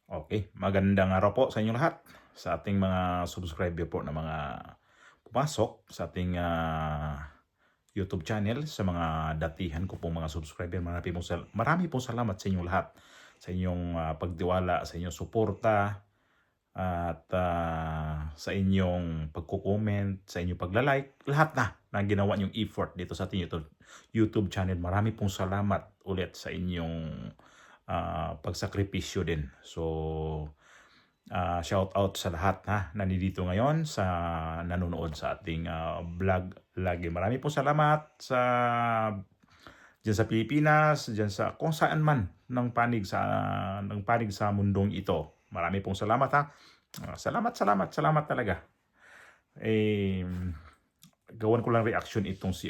Okay, magandang araw po sa inyong lahat. Sa ating mga subscriber po na mga pumasok sa ating YouTube channel, sa mga datihan ko pong mga subscriber, marami pong salamat sa inyong lahat. Sa inyong pagtiwala, sa inyong suporta, at sa inyong pagko-comment, sa inyong pagla-like, lahat na ginawa niyong effort dito sa ating YouTube channel. Marami pong salamat ulit sa inyong pagsakripisyo din. So, shout out sa lahat na nandito ngayon sa nanonood sa ating vlog lagi. Marami po salamat diyan sa Pilipinas, diyan sa kung saan man ng panig sa mundong ito. Marami pong salamat ha. Salamat talaga. Eh, gawan ko lang reaction itong si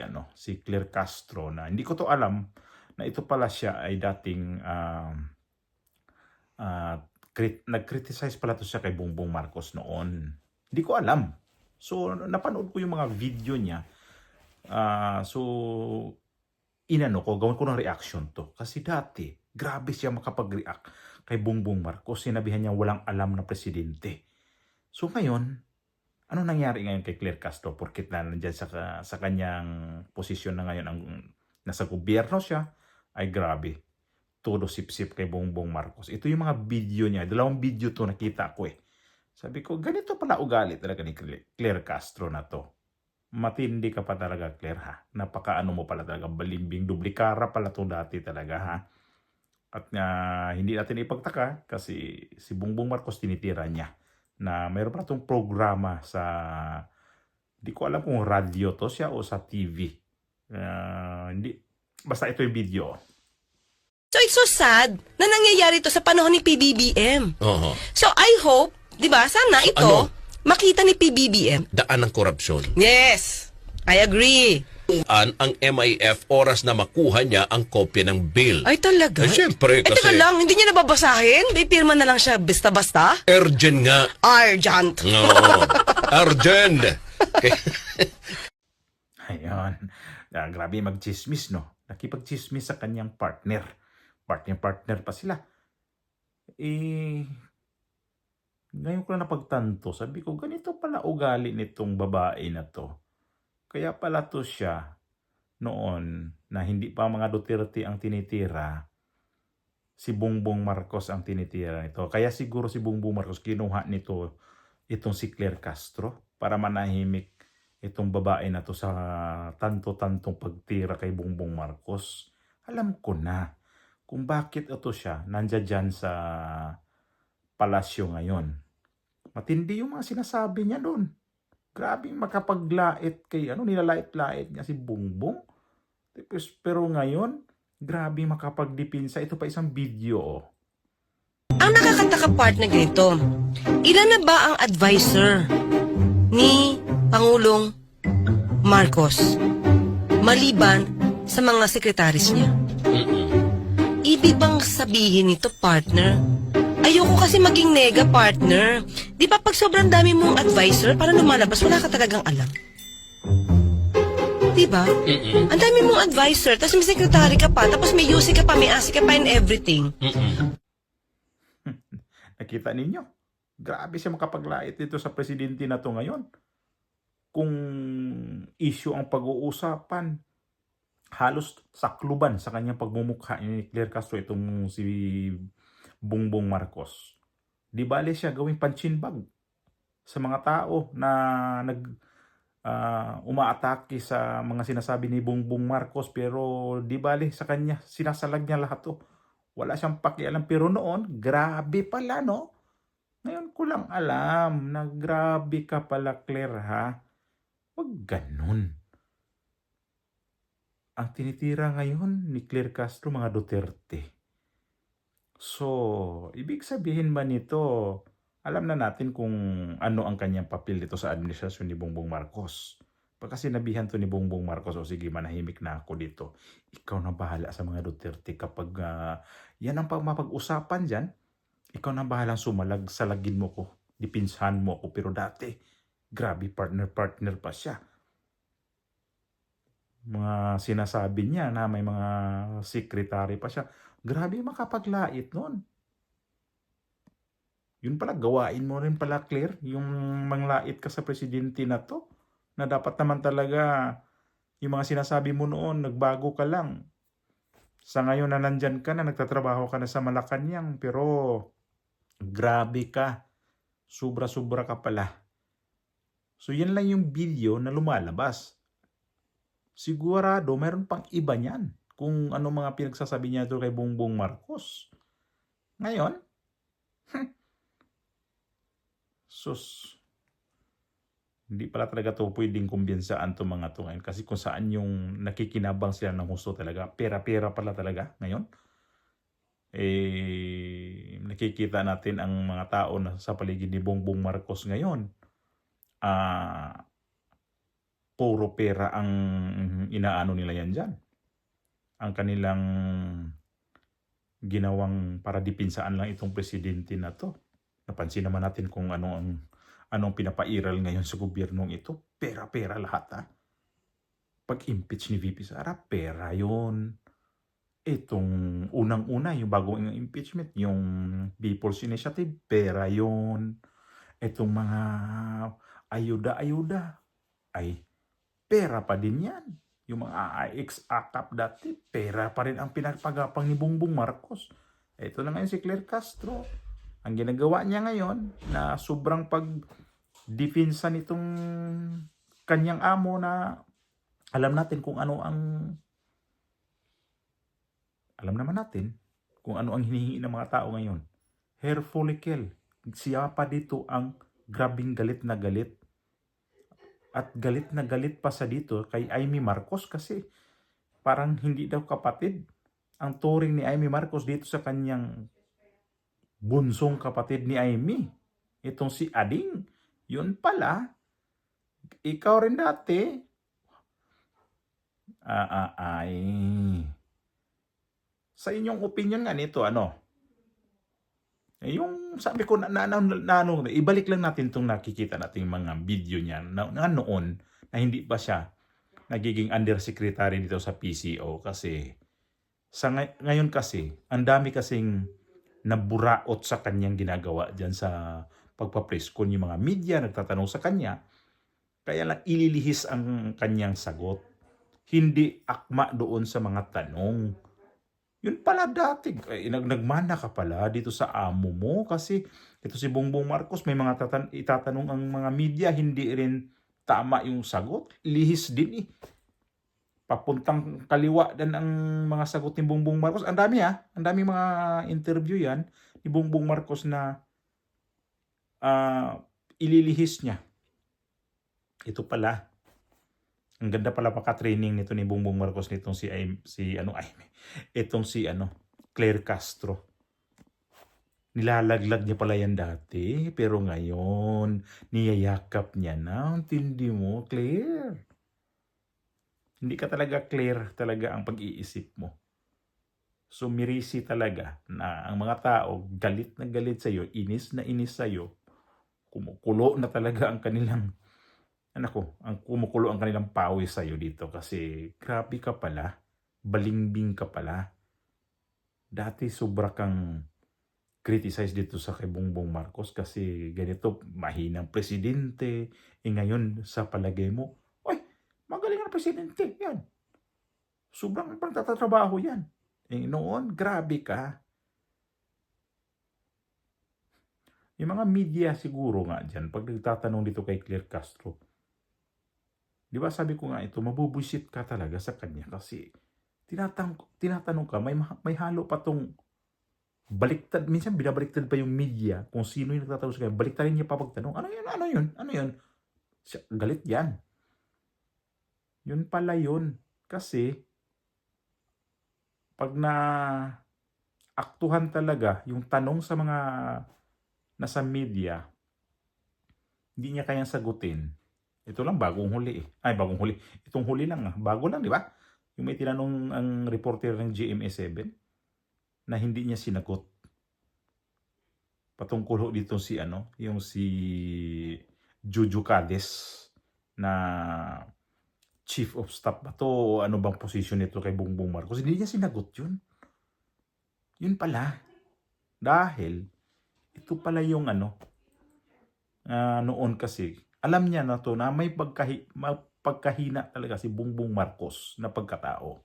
Claire Castro na hindi ko to alam na ito pala siya ay dating nag-criticize pala to siya kay Bongbong Marcos noon. Hindi ko alam. So, napanood ko yung mga video niya. So, gawin ko ng reaction to. Kasi dati, grabe siya makapag-react kay Bongbong Marcos. Sinabihan niya walang alam na presidente. So, ngayon, ano nangyari ngayon kay Claire Castro? Porkit na nandyan sa kanyang posisyon na ngayon, nasa gobyerno siya, ay grabe. Todo sip-sip kay Bongbong Marcos. Ito yung mga video niya. 2 video to nakita ko eh. Sabi ko, ganito pala ugali talaga ni Claire Castro na to. Matindi ka pa talaga, Claire ha. Napakaano mo pala talaga. Balimbing, dublikara pala to dati talaga ha. At hindi natin ipagtaka kasi si Bongbong Marcos tinitira niya na mayroon pa itong programa sa, di ko alam kung radio to siya o sa TV. Hindi, basta ito yung video. So it's so sad na nangyayari to sa panahon ni PBBM. Oo. So I hope, 'di ba? Sana ito ano? makita ni PBBM. Daan ng korupsyon. Yes. I agree. Ang MIF oras na makuha niya ang kopya ng bill. Ay talaga? Eh, syempre, Teka kasi lang, hindi niya nababasahin? May pirma na lang siya basta-basta? urgent nga. Urgent. Oo. Urgent. Ayun. Grabe mag-chismis, no? Nakipag-chismis sa kanyang partner. Partner pa sila. Ngayon ko na napagtanto, sabi ko, ganito pala ugali nitong babae na to. Kaya pala to siya noon na hindi pa mga Duterte ang tinitira, si Bongbong Marcos ang tinitira nito. Kaya siguro si Bongbong Marcos kinuha nito itong si Claire Castro para manahimik itong babae na to sa tanto-tantong pagtira kay Bongbong Marcos. Alam ko na kung bakit ito siya nandiyan dyan sa palasyo ngayon. Matindi yung mga sinasabi niya doon. Grabe makapaglait kay nilalait-lait niya si Bongbong. Pero ngayon, grabe makapagdipinsa. Ito pa isang video. Ang nakakataka part na ganito, ilan na ba ang advisor ni Pangulong Marcos maliban sa mga sekretaris niya? Ibig bang sabihin nito, partner? Ayoko kasi maging nega, partner. Di ba pag sobrang dami mong advisor, para lumalabas, wala ka talagang alam. Di ba? Ang dami mong advisor, tapos may secretary ka pa, tapos may UC ka pa, may ASI ka pa, and everything. Nakita ninyo? Grabe siya makapaglait dito sa presidente na to ngayon. Kung issue ang pag-uusapan, halos sakluban sa kanyang pagmumukha ni Claire Castro itong si Bongbong Marcos. Di bale siya gawing punching bag sa mga tao na umaatake sa mga sinasabi ni Bongbong Marcos, pero di bale sa kanya sinasalag niya lahat to. Wala siyang pakialam, pero noon grabe pala, no? Ngayon ko lang alam na grabe ka pala, Claire ha. Wag ganun. Ang tinitira ngayon ni Claire Castro mga Duterte. So, ibig sabihin ba nito, alam na natin kung ano ang kanyang papel dito sa administrasyon ni Bongbong Marcos. Pagka sinabihan to ni Bongbong Marcos, o sige, manahimik na ako dito. Ikaw na bahala sa mga Duterte kapag yan ang mapag-usapan dyan. Ikaw na bahalang salagin mo ko, dipinsahan mo ako. Pero dati, grabe partner pa siya. Mga sinasabi niya na may mga secretary pa siya. Grabe makapaglait nun. Yun pala, gawain mo rin pala, Claire, yung manglait ka sa presidente na to. Na dapat naman talaga, yung mga sinasabi mo noon, nagbago ka lang. Sa ngayon na nandyan ka na, nagtatrabaho ka na sa Malacanang, pero grabe ka. Sobra-sobra ka pala. So yan lang yung video na lumalabas. Sigurado, mayroon pang iba niyan kung ano mga pinagsasabi niya doon kay Bongbong Marcos. Ngayon, sus, hindi pala talaga to pwedeng kumbiyansaan to mga to ngayon. Kasi kung saan yung nakikinabang sila ng gusto talaga, pera-pera pala talaga ngayon. Nakikita natin ang mga tao na sa paligid ni Bongbong Marcos ngayon. Puro pera ang inaano nila yan dyan. Ang kanilang ginawang para dipinsaan lang itong presidente na to. Napansin naman natin kung anong pinapairal ngayon sa gobyernong ito. Pera-pera lahat ha. Pag-impeach ni VP Sara, pera yon. Itong unang-una, yung bagong impeachment, yung People's Initiative, pera yon. Itong mga ayuda-ayuda, ay pera pa din yan. Yung mga AIX, AKAP dati, pera pa rin ang pinagpagapang ni Bongbong Marcos. Ito na ngayon si Claire Castro. Ang ginagawa niya ngayon na sobrang pag-definsa nitong kanyang amo na alam natin kung ano ang alam naman natin kung ano ang hinihingi ng mga tao ngayon. Hair follicle. Siya pa dito ang grabing galit na galit. At galit na galit pa sa dito kay Amy Marcos kasi parang hindi daw kapatid ang turing ni Amy Marcos dito sa kanyang bunsong kapatid ni Amy. Itong si Ading. Yun pala. Ikaw rin dati. Sa inyong opinion nga nito, yung sabi ko ibalik lang natin itong nakikita nating mga video niya na noon na hindi pa siya nagiging undersecretary dito sa PCO kasi ngayon kasi ang dami kasing naburaot sa kanyang ginagawa diyan sa pagpa-press con, yung mga media nagtatanong sa kanya kaya lang ililihis ang kanyang sagot, hindi akma doon sa mga tanong. Yun pala dati, nagmana ka pala dito sa amo mo kasi ito si Bongbong Marcos may mga itatanong ang mga media, hindi rin tama yung sagot. Lihis din eh. Papuntang kaliwa din ang mga sagot ni Bongbong Marcos. Ang dami ang dami mga interview yan ni Bongbong Marcos na ililihis niya. Ito pala. Ang ganda pala paka-training nito ni Bongbong Marcos nitong Claire Castro. Nilalaglag niya pala yan dati, pero ngayon niyayakap niya na. Ang tindi mo, Claire. Hindi ka talaga clear talaga ang pag-iisip mo. Sumirisi talaga na ang mga tao galit na galit sa iyo, inis na inis sa iyo. Kumukulo na talaga ang kanilang ang kumukulo ang kanilang pawis sa'yo dito kasi grabe ka pala, balingbing ka pala. Dati sobra kang criticize dito sa kay Bongbong Marcos kasi ganito, mahinang presidente. Ngayon sa palagay mo, magaling na presidente, yan. Sobrang pagtatrabaho yan. Noon, grabe ka. Yung mga media siguro nga dyan, pag nagtatanong dito kay Claire Castro, di ba sabi ko nga ito, mabubuisit ka talaga sa kanya kasi tinatanong ka, may halo pa tong baliktad. Minsan binabaliktad pa yung media kung sino yung nagtatanong sa kanya. Baliktarin niya pa pagtanong, ano yun? Galit yan. Yun pala yun. Kasi pag aktuhan talaga yung tanong sa mga nasa media, hindi niya kayang sagutin. Ito lang, bagong huli eh. Bagong huli. Itong huli lang bago lang, di ba? Yung may tinanong ang reporter ng GMA7 na hindi niya sinagot. Patungkol dito yung si Jojo Cades na chief of staff ba to o ano bang position nito kay Bongbong Marcos. Hindi niya sinagot yun. Yun pala. Dahil ito pala yung noon kasi, alam niya na to na may pagkahina talaga si Bongbong Marcos na pagkatao.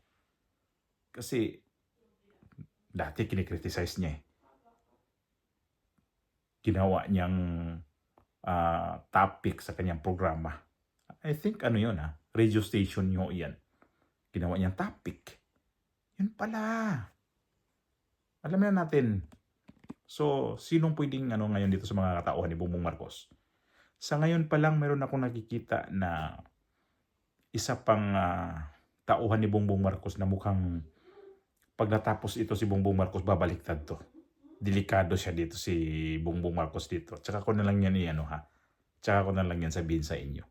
Kasi dati kinikriticize niya eh. Ginawa niyang topic sa kanyang programa. I think yun radio station nyo yan. Ginawa niyang topic. Yun pala. Alam na natin. So, sinong pwedeng ngayon dito sa mga katauhan ni Bongbong Marcos? Sa ngayon pa lang, meron akong nakikita na isa pang tauhan ni Bongbong Marcos na mukhang pag natapos ito si Bongbong Marcos, babaliktad to. Delikado siya dito si Bongbong Marcos dito. Tsaka ko na lang yan Tsaka ko na lang yan sabihin sa inyo.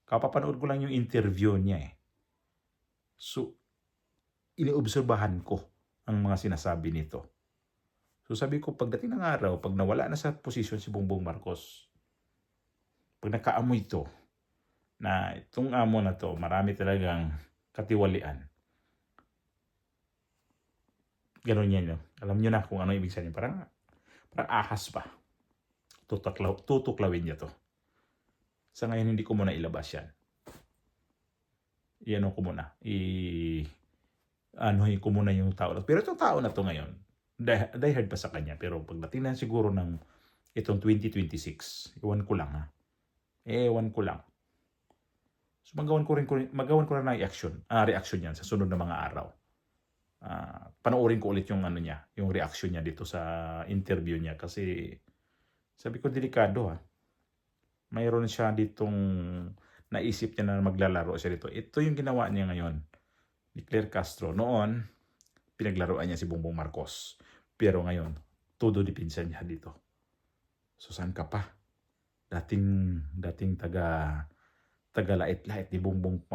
Kapapanood ko lang yung interview niya eh. So, iniobserbahan ko ang mga sinasabi nito. So sabi ko, pagdating ng araw, pag nawala na sa posisyon si Bongbong Marcos, pag nakaamoy ito, na itong amo na to, marami talagang katiwalian. Ganon yan, no? Alam nyo na kung ano ibig sabihin. Parang ahas pa. Tutuklawin niya to. Sa ngayon, hindi ko muna ilabas yan. Iano ko muna. Anuhin ko muna yung tao. Pero itong tao na to ngayon, diehard pa sa kanya. Pero pagdating na siguro ng itong 2026, ewan ko lang Ewan ko lang. So magawan ko rin ng reaction niyan sa sunod na mga araw. Panoorin ko ulit yung niya, yung reaction niya dito sa interview niya kasi sabi ko delikado mayroon siya ditong naisip niya na maglalaro siya dito. Ito yung ginawa niya ngayon ni Claire Castro. Noon, pinaglaruan niya si Bongbong Marcos. Pero ngayon, todo dipinsa niya dito. So saan ka pa? Dating taga-lait-lait ni Bongbong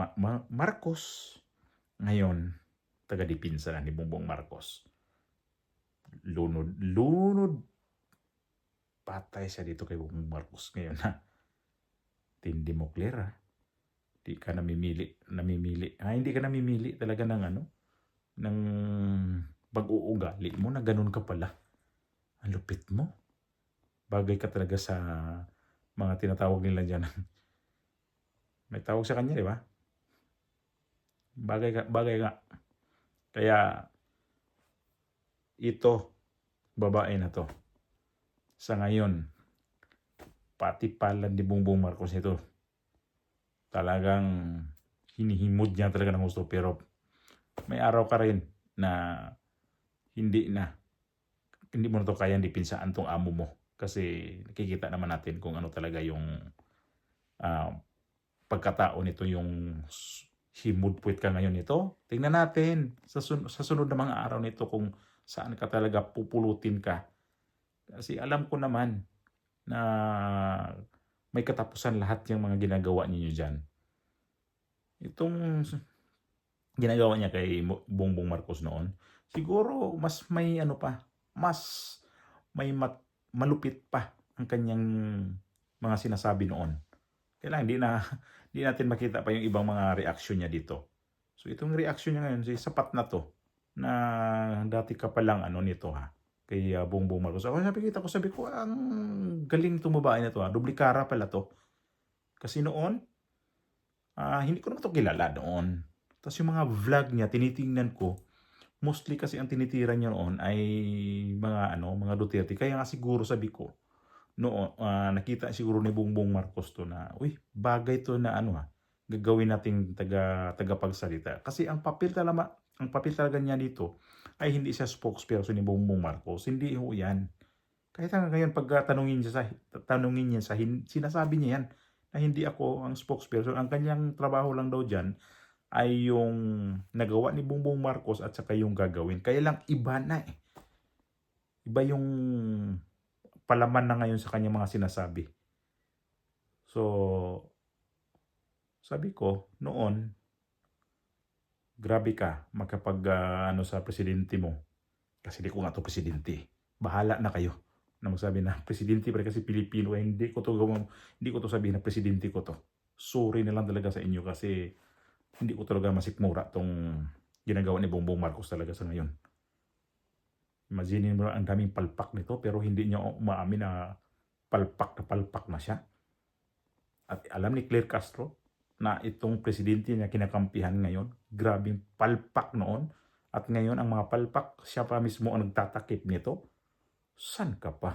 Marcos. Ngayon, taga-dipinsa na ni Bongbong Marcos. Lunod. Patay siya dito kay Bongbong Marcos ngayon Tindi mo, Claire Hindi ka namimili. Hindi ka namimili talaga ng pag-uugali mo na ganun ka pala. Ang lupit mo. Bagay ka talaga sa mga tinatawag nila dyan. May tawag sa kanya, di ba? Bagay ka. Kaya, ito, babae na to. Sa ngayon, pati palad ni Bongbong Marcos ito, talagang hinihimod niya talaga ng gusto. Pero, may araw ka rin na hindi mo na to kayang dipinsaan tong amo mo. Kasi nakikita naman natin kung ano talaga yung pagkatao nito, yung himod-puwit ka ngayon nito. Tingnan natin sa sunod na mga araw nito kung saan ka talaga pupulutin ka. Kasi alam ko naman na may katapusan lahat yung mga ginagawa ninyo dyan. Itong ginagawa niya kay Bongbong Marcos noon, siguro mas may mas may malupit pa ang kanyang mga sinasabi noon. Kailangan hindi natin makita pa yung ibang mga reaksyon niya dito. So itong reaksyon niya ngayon, sapat na to na dati ka pa lang nito kay Bongbong Marcos. Ako sabi ko, ang galing itong babae na to dublikara pala to. Kasi noon, hindi ko naman to kilala noon. Tapos yung mga vlog niya, tinitingnan ko, mostly kasi ang tinitira niya noon ay mga Duterte. Kaya nga siguro sabi ko, noon, nakita siguro ni Bongbong Marcos to na, bagay to na gagawin nating tagapagsalita. Kasi ang papel talaga niya dito ay hindi siya spokesperson ni Bongbong Marcos. Hindi ho yan. Kahit hanggang ngayon, pag tanungin niya sinasabi niya yan na hindi ako ang spokesperson. Ang kanyang trabaho lang daw dyan ay yung nagawa ni Bongbong Marcos at saka yung gagawin. Kaya lang iba na Iba yung palaman na ngayon sa kanyang mga sinasabi. So, sabi ko, noon, grabe ka makapag sa presidente mo. Kasi di ko nga to presidente. Bahala na kayo na magsabi na presidente pa kasi Pilipino. Hindi ko to sabihin na presidente ko to. Sorry na lang talaga sa inyo kasi hindi ko talaga masikmura tong ginagawa ni Bongbong Marcos talaga sa ngayon. Imagine mo ang daming palpak nito pero hindi niya umaamin na palpak na siya. At alam ni Claire Castro na itong presidente niya kinakampihan ngayon, grabing palpak noon. At ngayon ang mga palpak, siya pa mismo ang nagtatakip nito. San ka pa?